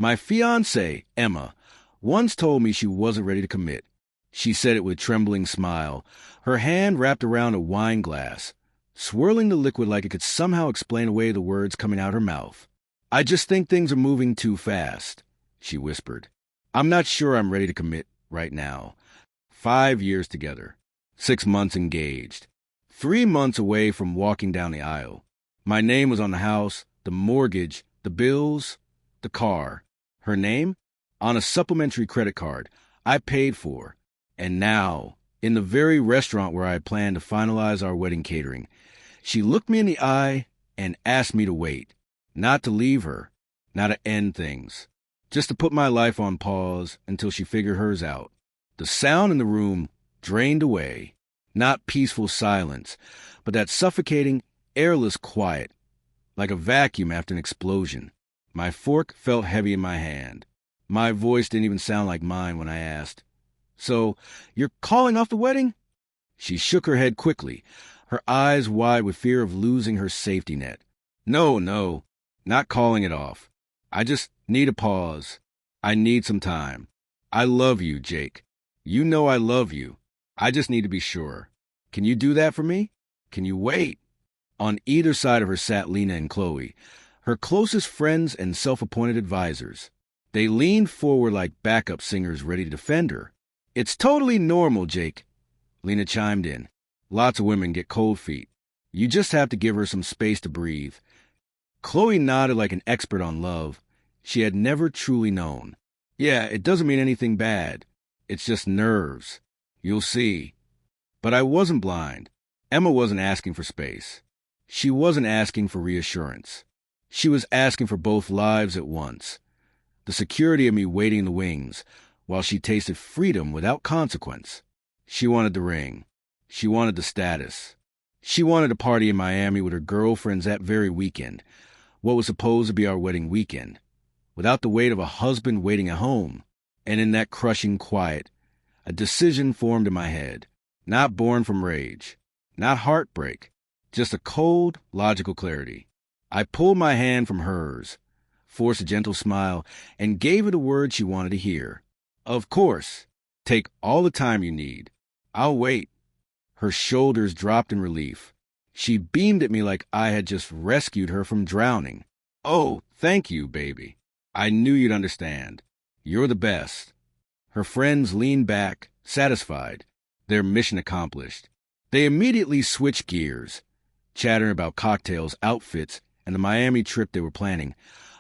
My fiancée, Emma, once told me she wasn't ready to commit. She said it with a trembling smile, her hand wrapped around a wine glass, swirling the liquid like it could somehow explain away the words coming out her mouth. I just think things are moving too fast, she whispered. I'm not sure I'm ready to commit right now. 5 years together, 6 months engaged, 3 months away from walking down the aisle. My name was on the house, the mortgage, the bills, the car. Her name? On a supplementary credit card I paid for. And now, in the very restaurant where I had planned to finalize our wedding catering, she looked me in the eye and asked me to wait. Not to leave her, not to end things, just to put my life on pause until she figured hers out. The sound in the room drained away, not peaceful silence, but that suffocating, airless quiet, like a vacuum after an explosion. My fork felt heavy in my hand. My voice didn't even sound like mine when I asked, "So, you're calling off the wedding?" She shook her head quickly, her eyes wide with fear of losing her safety net. No, not calling it off. I just need a pause. I need some time. I love you, Jake. You know I love you. I just need to be sure. Can you do that for me? Can you wait? On either side of her sat Lena and Chloe, her closest friends and self-appointed advisors. They leaned forward like backup singers ready to defend her. It's totally normal, Jake, Lena chimed in. Lots of women get cold feet. You just have to give her some space to breathe. Chloe nodded like an expert on love she had never truly known. Yeah, it doesn't mean anything bad. It's just nerves. You'll see. But I wasn't blind. Emma wasn't asking for space. She wasn't asking for reassurance. She was asking for both lives at once. The security of me waiting in the wings, while she tasted freedom without consequence. She wanted the ring. She wanted the status. She wanted a party in Miami with her girlfriends that very weekend, what was supposed to be our wedding weekend, without the weight of a husband waiting at home. And in that crushing quiet, a decision formed in my head, not born from rage, not heartbreak, just a cold, logical clarity. I pulled my hand from hers, forced a gentle smile, and gave her the word she wanted to hear. Of course. Take all the time you need. I'll wait. Her shoulders dropped in relief. She beamed at me like I had just rescued her from drowning. Oh, thank you, baby. I knew you'd understand. You're the best. Her friends leaned back, satisfied, their mission accomplished. They immediately switched gears, chattering about cocktails, outfits, and the Miami trip they were planning,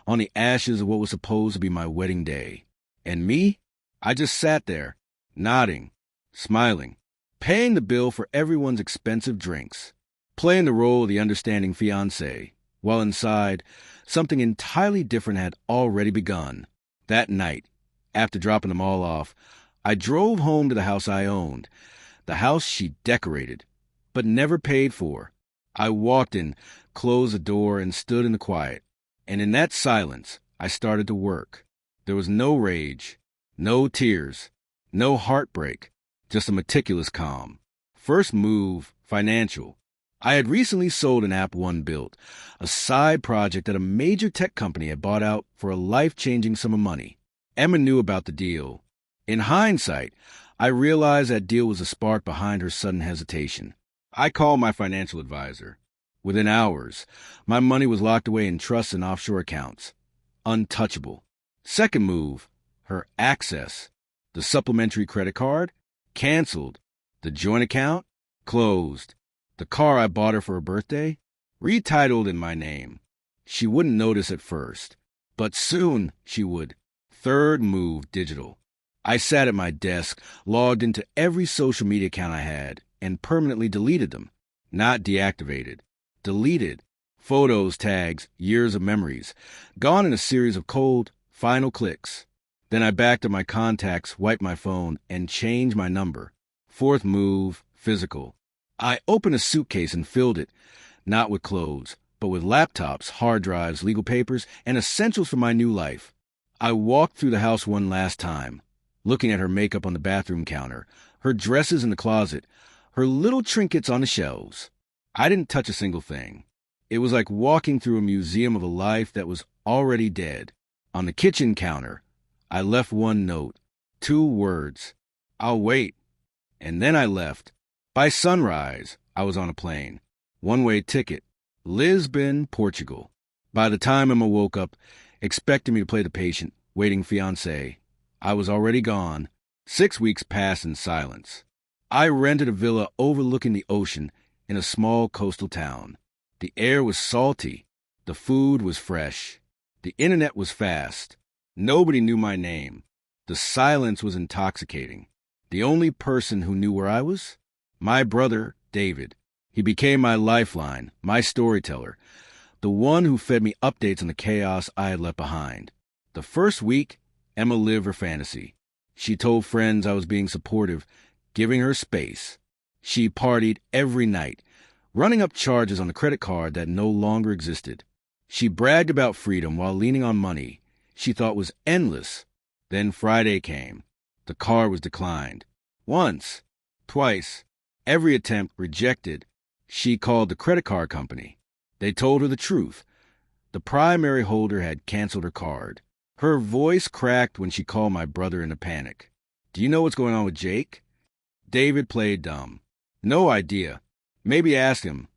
on the ashes of what was supposed to be my wedding day. And me? I just sat there, nodding, smiling, paying the bill for everyone's expensive drinks, playing the role of the understanding fiancé, while inside, something entirely different had already begun. That night, after dropping them all off, I drove home to the house I owned, the house she decorated, but never paid for. I walked in, closed the door, and stood in the quiet. And in that silence, I started to work. There was no rage, no tears, no heartbreak, just a meticulous calm. First move, financial. I had recently sold an app One built, a side project that a major tech company had bought out for a life-changing sum of money. Emma knew about the deal. In hindsight, I realized that deal was the spark behind her sudden hesitation. I called my financial advisor. Within hours, my money was locked away in trusts and offshore accounts. Untouchable. Second move, her access. The supplementary credit card? Canceled. The joint account? Closed. The car I bought her for her birthday? Retitled in my name. She wouldn't notice at first, but soon she would. Third move, digital. I sat at my desk, logged into every social media account I had, and permanently deleted them. Not deactivated. Deleted. Photos, tags, years of memories. Gone in a series of cold, final clicks. Then I backed up my contacts, wiped my phone, and changed my number. Fourth move, physical. I opened a suitcase and filled it, not with clothes, but with laptops, hard drives, legal papers, and essentials for my new life. I walked through the house one last time, looking at her makeup on the bathroom counter, her dresses in the closet, her little trinkets on the shelves. I didn't touch a single thing. It was like walking through a museum of a life that was already dead. On the kitchen counter, I left one note, 2 words, "I'll wait." And then I left. By sunrise, I was on a plane. One-way ticket. Lisbon, Portugal. By the time Emma woke up, expecting me to play the patient, waiting fiancé, I was already gone. 6 weeks passed in silence. I rented a villa overlooking the ocean in a small coastal town. The air was salty. The food was fresh. The internet was fast. Nobody knew my name. The silence was intoxicating. The only person who knew where I was? My brother, David. He became my lifeline, my storyteller, the one who fed me updates on the chaos I had left behind. The first week, Emma lived her fantasy. She told friends I was being supportive, giving her space. She partied every night, running up charges on the credit card that no longer existed. She bragged about freedom while leaning on money she thought was endless. Then Friday came. The card was declined. Once, twice, every attempt rejected. She called the credit card company. They told her the truth. The primary holder had canceled her card. Her voice cracked when she called my brother in a panic. "Do you know what's going on with Jake?" David played dumb. "No idea. Maybe ask him."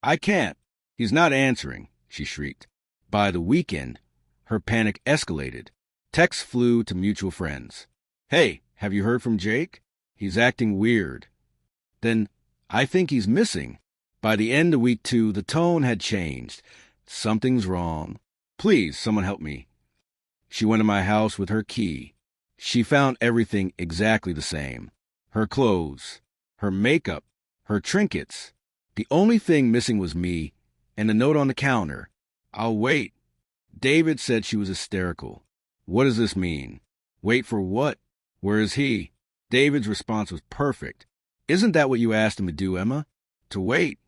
"I can't. He's not answering," she shrieked. By the weekend, her panic escalated. Texts flew to mutual friends. "Hey, have you heard from Jake? He's acting weird." Then, "I think he's missing." By the end of week 2, the tone had changed. "Something's wrong. Please, someone help me." She went to my house with her key. She found everything exactly the same. Her clothes, her makeup, her trinkets. The only thing missing was me and the note on the counter. "I'll wait." David said she was hysterical. What does this mean? Wait for what? Where is he? David's response was perfect. "Isn't that what you asked him to do, Emma? To wait."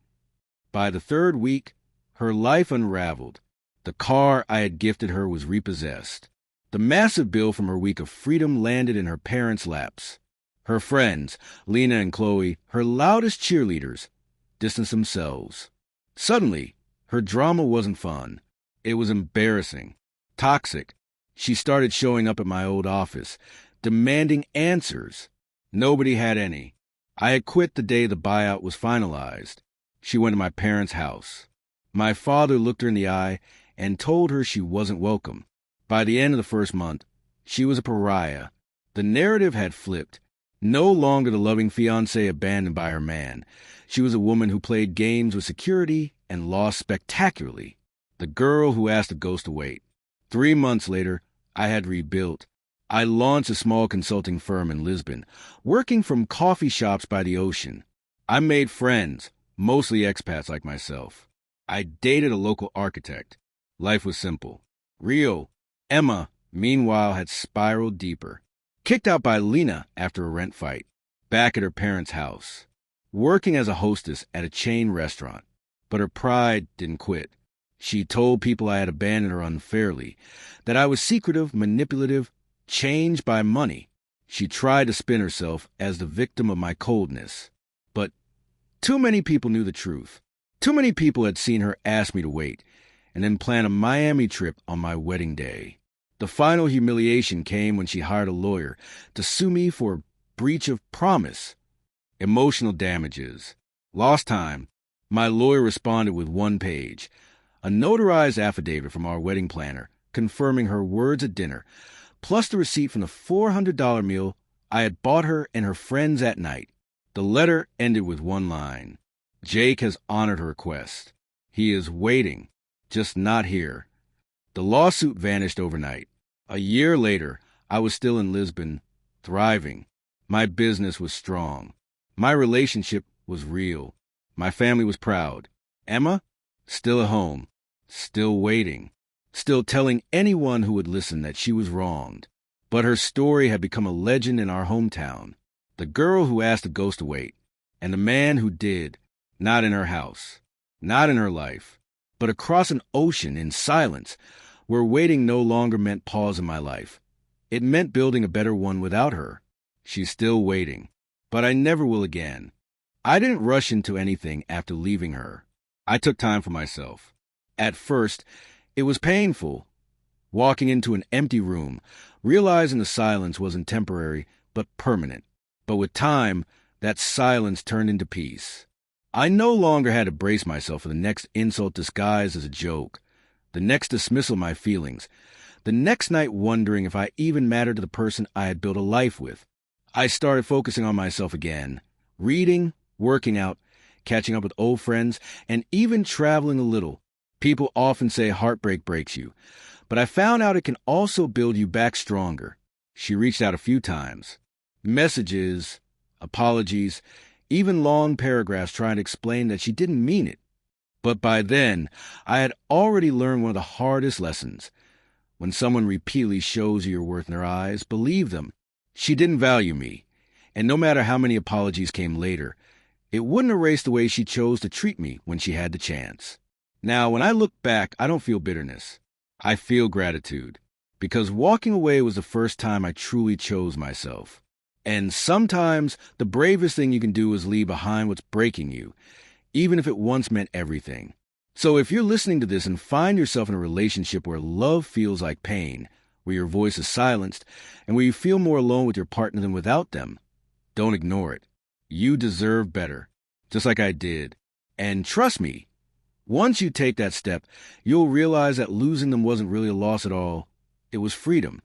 By the 3rd week, her life unraveled. The car I had gifted her was repossessed. The massive bill from her week of freedom landed in her parents' laps. Her friends, Lena and Chloe, her loudest cheerleaders, distanced themselves. Suddenly, her drama wasn't fun. It was embarrassing, toxic. She started showing up at my old office, demanding answers. Nobody had any. I had quit the day the buyout was finalized. She went to my parents' house. My father looked her in the eye and told her she wasn't welcome. By the end of the first month, she was a pariah. The narrative had flipped. No longer the loving fiancée abandoned by her man. She was a woman who played games with security and lost spectacularly. The girl who asked the ghost to wait. 3 months later, I had rebuilt. I launched a small consulting firm in Lisbon, working from coffee shops by the ocean. I made friends, mostly expats like myself. I dated a local architect. Life was simple. Real. Emma, meanwhile, had spiraled deeper. Kicked out by Lena after a rent fight. Back at her parents' house. Working as a hostess at a chain restaurant. But her pride didn't quit. She told people I had abandoned her unfairly, that I was secretive, manipulative, changed by money. She tried to spin herself as the victim of my coldness. But too many people knew the truth. Too many people had seen her ask me to wait, and then plan a Miami trip on my wedding day. The final humiliation came when she hired a lawyer to sue me for breach of promise. Emotional damages. Lost time. My lawyer responded with 1 page. A notarized affidavit from our wedding planner confirming her words at dinner, plus the receipt from the $400 meal I had bought her and her friends at night. The letter ended with 1 line. "Jake has honored her request. He is waiting, just not here." The lawsuit vanished overnight. A year later, I was still in Lisbon, thriving. My business was strong. My relationship was real. My family was proud. Emma, still at home, still waiting, still telling anyone who would listen that she was wronged. But her story had become a legend in our hometown. The girl who asked the ghost to wait, and the man who did, not in her house, not in her life, but across an ocean in silence, where waiting no longer meant pause in my life. It meant building a better one without her. She's still waiting, but I never will again. I didn't rush into anything after leaving her. I took time for myself. At first, it was painful. walking into an empty room, realizing the silence wasn't temporary, but permanent. But with time, that silence turned into peace. I no longer had to brace myself for the next insult disguised as a joke, the next dismissal of my feelings, the next night wondering if I even mattered to the person I had built a life with. I started focusing on myself again, reading, working out, catching up with old friends, and even traveling a little. People often say heartbreak breaks you, but I found out it can also build you back stronger. She reached out a few times. Messages, apologies, even long paragraphs trying to explain that she didn't mean it. But by then, I had already learned one of the hardest lessons. When someone repeatedly shows you your worth in their eyes, believe them. She didn't value me, and no matter how many apologies came later, it wouldn't erase the way she chose to treat me when she had the chance. Now, when I look back, I don't feel bitterness. I feel gratitude, because walking away was the first time I truly chose myself. And sometimes the bravest thing you can do is leave behind what's breaking you, even if it once meant everything. So if you're listening to this and find yourself in a relationship where love feels like pain, where your voice is silenced, and where you feel more alone with your partner than without them, don't ignore it. You deserve better, just like I did. And trust me, once you take that step, you'll realize that losing them wasn't really a loss at all. It was freedom.